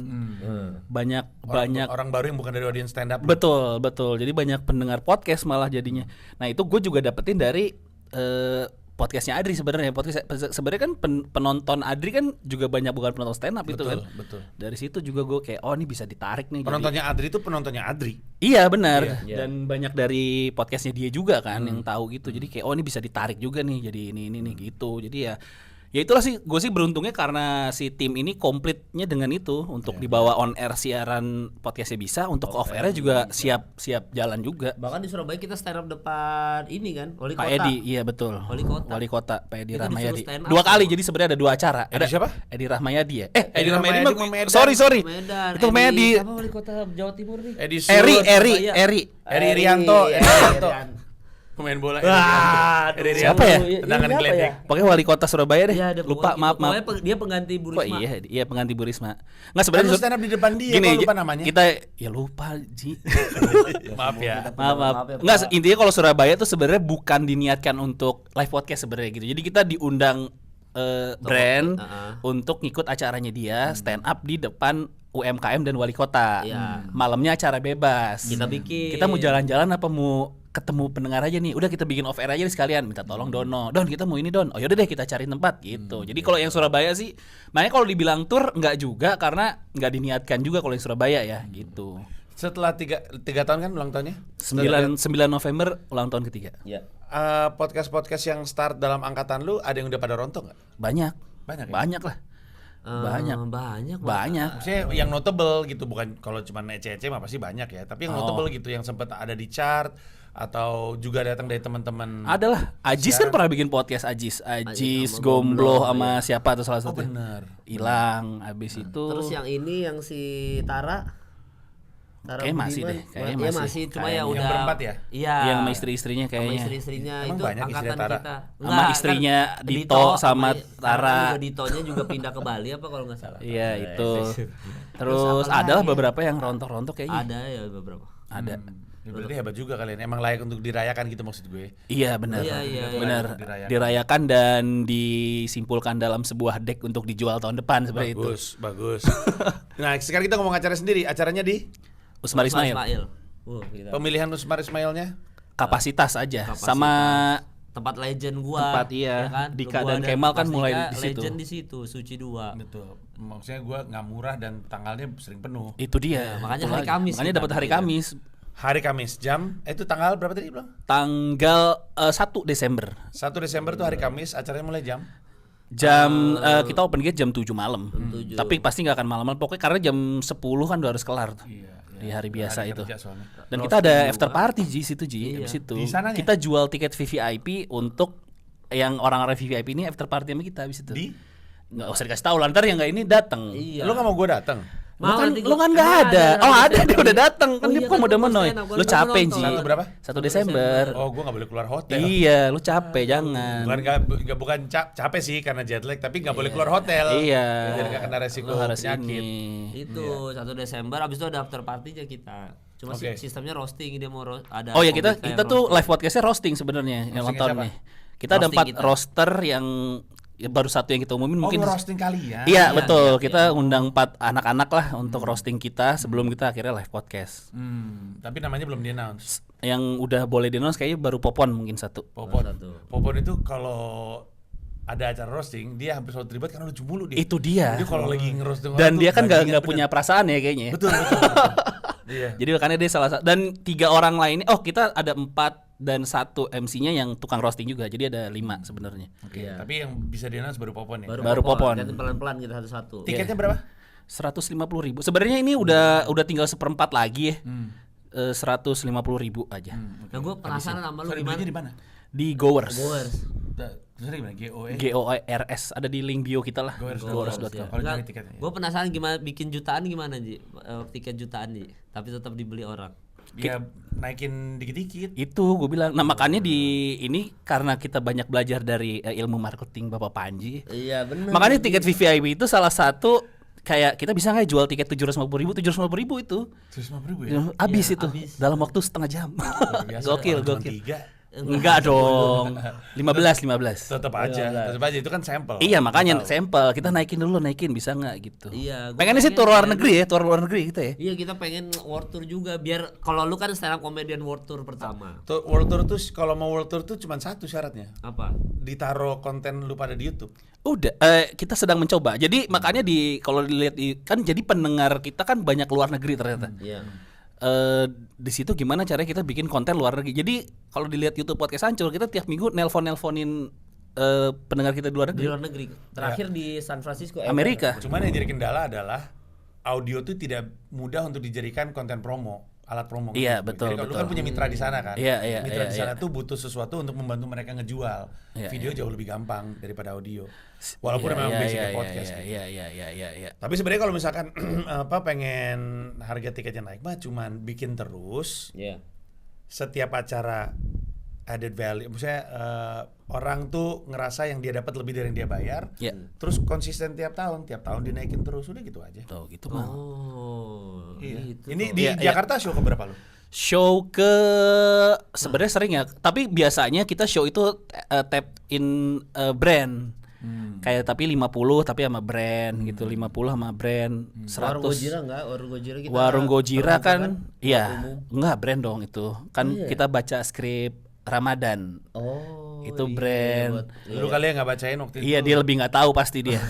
Banyak orang baru yang bukan dari audiens stand up. betul. Jadi banyak pendengar podcast malah jadinya. Nah, itu gue juga dapetin dari podcastnya Adri sebenarnya. Podcast sebenarnya kan penonton Adri kan juga banyak bukan penonton stand up itu kan. Betul. Dari situ juga gue kayak ini bisa ditarik nih. Penontonnya Adri itu penontonnya Adri. Iya benar. Iya. Dan banyak dari podcastnya dia juga kan yang tahu gitu. Jadi kayak ini bisa ditarik juga nih. Jadi ini nih gitu. Jadi ya itulah sih, gue sih beruntungnya karena si tim ini komplitnya dengan itu untuk dibawa on air siaran podcastnya bisa, untuk off airnya juga siap jalan juga. Bahkan di Surabaya kita stand up depan ini kan, wali Pak kota. Edi, iya betul. Wali kota. Pak Edi Itu Rahmayadi. disuruh stand up 2 kali, sama- jadi sebenarnya ada 2 acara. Edi Ada siapa? Edi Rahmayadi ya. Edi Edi Rahmayadi Rahmayadi mah- mah Medan. sorry. Medan. Itu Medan Siapa wali kota Jawa Timur nih? Edi Surabaya. Eri Irianto. Pemain bola. Wah, Eri siapa Irianto. ya? Tendangan Siapa geledek. Pokoknya wali kota Surabaya deh. Iya, ada Lupa, pokoknya maaf. pokoknya dia pengganti Bu Kok Risma. iya pengganti Bu Risma. Enggak Kan sebenarnya lu stand up di depan dia, gini, kok lupa namanya? Kita ya lupa, Ji. Maaf ya. Maaf. ya, Enggak, Pak. intinya kalau Surabaya tuh sebenarnya bukan diniatkan untuk live podcast sebenarnya gitu. Jadi kita diundang brand untuk ngikut acaranya dia stand up di depan UMKM dan wali kota. Iya. Malamnya acara bebas. Kita bikin. Kita mau jalan-jalan apa mau ketemu pendengar aja nih? Udah kita bikin off air aja nih sekalian, minta tolong Dono. Don, kita mau ini Don. Oh yaudah deh kita cari tempat gitu. Jadi kalau yang Surabaya sih, makanya kalau dibilang tour enggak juga karena enggak diniatkan juga kalau yang Surabaya ya gitu. Setelah 3 tahun kan ulang tahunnya? 9 November ulang tahun ketiga. Iya. Podcast-podcast yang start dalam angkatan lu ada yang udah pada rontok nggak? Banyak. Banyak ya? Banyak lah. Banyak. Maksudnya yang notable gitu, bukan kalau cuma ece-ece mah pasti banyak ya. Tapi yang notable gitu yang sempat ada di chart atau juga datang dari teman-teman. Adalah Ajis kan pernah bikin podcast Ajis sama Gomblo Gomblo, sama siapa tuh salah satu. bener. Hilang habis itu. Terus yang ini yang si Tara Kayaknya masih Budiman. deh, kayaknya Iya masih. masih, cuma ya Kayaknya. Yang udah berempat ya? Iya. Yang sama istri-istrinya Sama kayaknya. istri-istrinya Emang itu banyak istri angkatan Tara? kita. Sama istrinya Dito sama Tara. Juga Ditonya juga pindah ke Bali apa kalau nggak salah. Iya itu. Terus Terus apa adalah lagi? beberapa yang rontok-rontok kayaknya. Ada ya beberapa. Ada. Ya, berarti hebat juga kalian. Emang layak untuk dirayakan gitu maksud gue. Iya benar. Iya. Benar. Dirayakan. Dirayakan dan disimpulkan dalam sebuah deck untuk dijual tahun depan seperti itu. Bagus. Nah, sekarang kita ngomong acara sendiri. Acaranya di Usmar Ismail. Gila. pemilihan Usmar Ismailnya. Kapasitas aja. Kapasitas. Sama tempat legend gua. Tempat, iya. ya kan? Dika Gua dan Kemal kan Mas mulai Dika, di situ. Legend di situ, Suci 2. Betul. Maksudnya gue nggak murah dan tanggalnya sering penuh. itu dia. makanya Itu hari lagi. Kamis Makanya kita dapat hari pilih. Kamis. Hari Kamis jam itu tanggal berapa tadi Bang? Tanggal 1 Desember. 1 Desember tuh hari Kamis, acaranya mulai jam Kita open gate jam 7 malam. Tapi pasti nggak akan malam-malam. Pokoknya karena jam 10 kan udah harus kelar tuh. Di hari biasa hari itu. kerja soalnya. Dan kita ada after party Ji situ Ji. Habis itu Di sananya? kita jual tiket VVIP untuk yang orang-orang VVIP ini after party sama kita habis itu. Di? Nggak usah dikasih tahu lantar yang nggak ini datang. Iya. Lu nggak mau gue datang? Lu kan nggak ada. Oh ada dia udah datang. Kan dia kok udah menoy. Lu capek Ji. Satu berapa? 1 Desember. Oh, gue nggak boleh keluar hotel. Iya, lu capek jangan. Bukan capek sih karena jet lag, tapi nggak boleh keluar hotel. Iya. Biar nggak kena resiko Lu harus penyakit. ini. Itu 1 Desember habis itu ada after party-nya kita. Cuma Oke. sistemnya roasting, dia mau ada. Oh ya kita komika yang tuh roasting. live podcastnya roasting sebenarnya yang Roastingnya nonton siapa? nih. Kita ada Roasting 4 kita. roaster yang ya baru satu yang kita umumin Oh, mungkin. ngerosting kalian. Iya betul. Kita undang 4 anak-anak lah untuk roasting kita sebelum kita akhirnya live podcast. Tapi namanya belum di-announce. Yang udah boleh di-announce kayaknya baru Popon mungkin satu. Popon. Satu. Popon itu kalau ada acara roasting, dia hampir selalu terlibat karena lucu mulu dia. Itu dia. Jadi kalau lagi ngerosting Dan orang dia tuh kan nggak bajingan bener. punya perasaan ya kayaknya. Betul. Iya. Jadi makanya dia salah satu. Dan 3 orang lainnya. Oh kita ada 4 dan 1 MC-nya yang tukang roasting juga. Jadi ada 5 sebenarnya. Oke. Tapi yang bisa di-announce baru Popon ya. Baru Popon. Nanti pelan-pelan kita satu-satu. Tiketnya berapa? 150.000. Sebenarnya ini udah tinggal 1/4 lagi ya. 150.000 aja. Nah gue penasaran sama lu Sorry, gimana? belinya di mana? Di Goers. Goers. Terus gimana? GORS ada di link bio kita lah. Goers.com. Kalau nyari tiketnya. Gue penasaran gimana bikin jutaan gimana Ji? Tiket jutaan Ji, tapi tetap dibeli orang. Ya naikin dikit-dikit. Itu gue bilang. Nah makanya di ini karena kita banyak belajar dari ilmu marketing Bapak Panji. Iya benar. Makanya tiket VVIP itu salah satu kayak kita bisa nggak jual tiket 750.000 itu 750.000 ya? habis Iya, itu habis. dalam waktu setengah jam. Biasa Gokil. orang cuma 3. Enggak dong. 15. Tetap aja itu kan sampel. Iya makanya sampel kita naikin bisa nggak gitu. Iya. Gua Pengennya sih tur luar negeri ya, tur luar negeri gitu ya. Iya kita pengen world tour juga biar kalau lu kan stand up comedian world tour pertama. Tuh, World Tour tuh kalau mau World Tour tuh cuma satu syaratnya. Apa? Ditaruh konten lu pada di YouTube. Udah, kita sedang mencoba. Jadi makanya kalau dilihat kan jadi pendengar kita kan banyak luar negeri ternyata. Iya. Di situ gimana caranya kita bikin konten luar negeri. Jadi kalau dilihat YouTube Podcast Hancur kita tiap minggu nelponin pendengar kita di luar Di negeri. luar negeri. Terakhir di San Francisco. Amerika. Cuman yang jadi kendala adalah audio tuh tidak mudah untuk dijadikan konten promo, alat promo. Iya, gitu. betul, Jadi kalau lu betul. kan punya mitra di sana kan. Iya, mitra iya, di sana iya. tuh butuh sesuatu untuk membantu mereka ngejual. Iya, Video jauh lebih gampang daripada audio. Walaupun memang basicnya podcast. Gitu. Iya. Tapi sebenarnya kalau misalkan pengen harga tiketnya naik mah cuman bikin terus. Iya. Setiap acara added value, maksudnya orang tuh ngerasa yang dia dapat lebih dari yang dia bayar, Iya. terus konsisten tiap tahun dinaikin terus, udah gitu aja. Tuh gitu mah. Oh. Iya. Gitu. Ini di Iya, Jakarta show keberapa lu? Show ke sebenarnya sering ya, tapi biasanya kita show itu tap in brand. Kayak tapi 50 tapi sama brand gitu, 50 sama brand, 100. Warung Gojira enggak? Warung Gojira kita. Warung Gojira kan, iya, umum. enggak brand dong itu. Kan Iya. kita baca skrip Ramadan. Oh. Itu iya, brand. buat- Lu kali ya nggak bacain waktu itu. Iya, dia lebih nggak tahu pasti dia.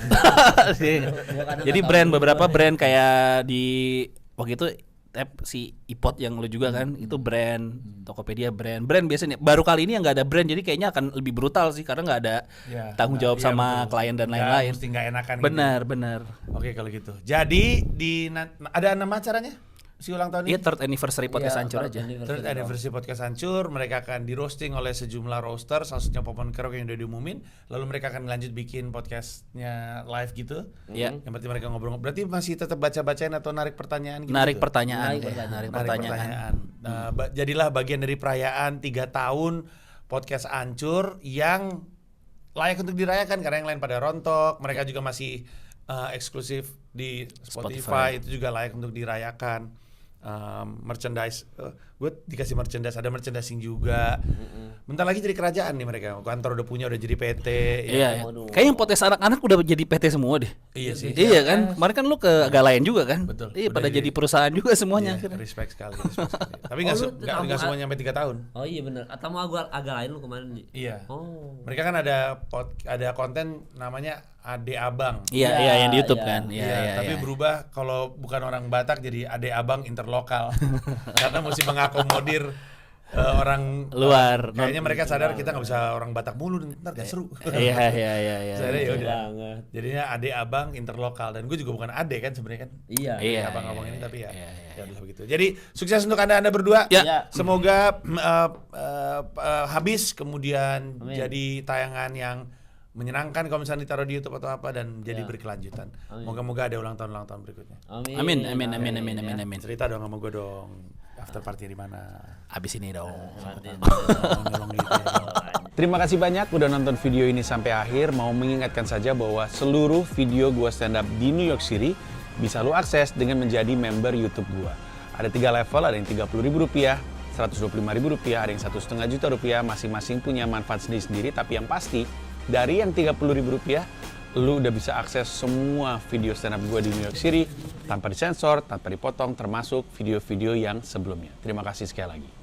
Jadi brand beberapa brand kayak di waktu itu tab si iPod yang lu juga kan, itu brand, Tokopedia brand biasanya. Baru kali ini yang nggak ada brand, jadi kayaknya akan lebih brutal sih karena nggak ada Ya, tanggung jawab iya, sama betul. klien dan Nggak, lain-lain. Mesti nggak enakan. Benar. Gitu. Oke kalau gitu. Jadi ada nama acaranya si ulang tahun Iya, ini. third anniversary podcast Iya, hancur aja. Third anniversary podcast hancur, mereka akan di roasting oleh sejumlah roaster, salah satunya Popon Kerok yang udah diumumin. Lalu mereka akan lanjut bikin podcastnya live gitu. Iya. Yang berarti mereka ngobrol. Berarti masih tetap baca-bacain atau narik pertanyaan gitu. Narik juga? pertanyaan. Narik Narik pertanyaan. Jadilah bagian dari perayaan 3 tahun podcast hancur yang layak untuk dirayakan karena yang lain pada rontok. Mereka juga masih eksklusif di Spotify, itu juga layak untuk dirayakan. Merchandise, gue dikasih merchandise, ada merchandising juga. Bentar lagi jadi kerajaan nih mereka. Kantor udah punya, udah jadi PT. Iya. Kayaknya yang podcast anak-anak udah jadi PT semua deh. Iya sih. Iya kan? Kemarin kan lu ke Galayan juga kan? Betul. Iya, Udah pada jadi- jadi perusahaan juga semuanya. Iya, akhirnya. respect sekali. Tapi nggak lu nggak semua nyampe 3 tahun. Oh iya benar. Atau mau agak lain lu kemarin Ji? Iya. Oh. Mereka kan ada konten namanya Ade Abang. Iya, Iya, yang di YouTube iya. kan. Tapi berubah kalau bukan orang Batak jadi Ade Abang interlokal. Karena mesti mengakomodir orang Luar. Kayaknya mereka sadar kita nggak bisa orang Batak mulu, ntar gak seru. Iya. Saya ya udah. Banget. Jadinya Ade Abang interlokal, dan gue juga bukan Ade kan sebenarnya kan. Iya. Iya. Abang-abang ini tapi ya udah begitu. Jadi sukses untuk anda berdua. Ya. Ya. Semoga habis kemudian Amin. jadi tayangan yang menyenangkan kalau misalnya ditaruh di YouTube atau apa dan jadi berkelanjutan. Moga-moga ada ulang tahun berikutnya. Amin. Amin. Cerita dong sama gue dong. After party di mana? Abis ini dong. Nyolong gitu ya. Terima kasih banyak udah nonton video ini sampai akhir. Mau mengingatkan saja bahwa seluruh video gua stand up di New York City bisa lu akses dengan menjadi member YouTube gua. Ada 3 level, ada yang Rp30.000, Rp125.000, ada yang Rp1,5 juta, masing-masing punya manfaat sendiri-sendiri. Tapi yang pasti, dari yang Rp30.000, lu udah bisa akses semua video stand up gua di New York City tanpa disensor, tanpa dipotong, termasuk video-video yang sebelumnya. Terima kasih sekali lagi.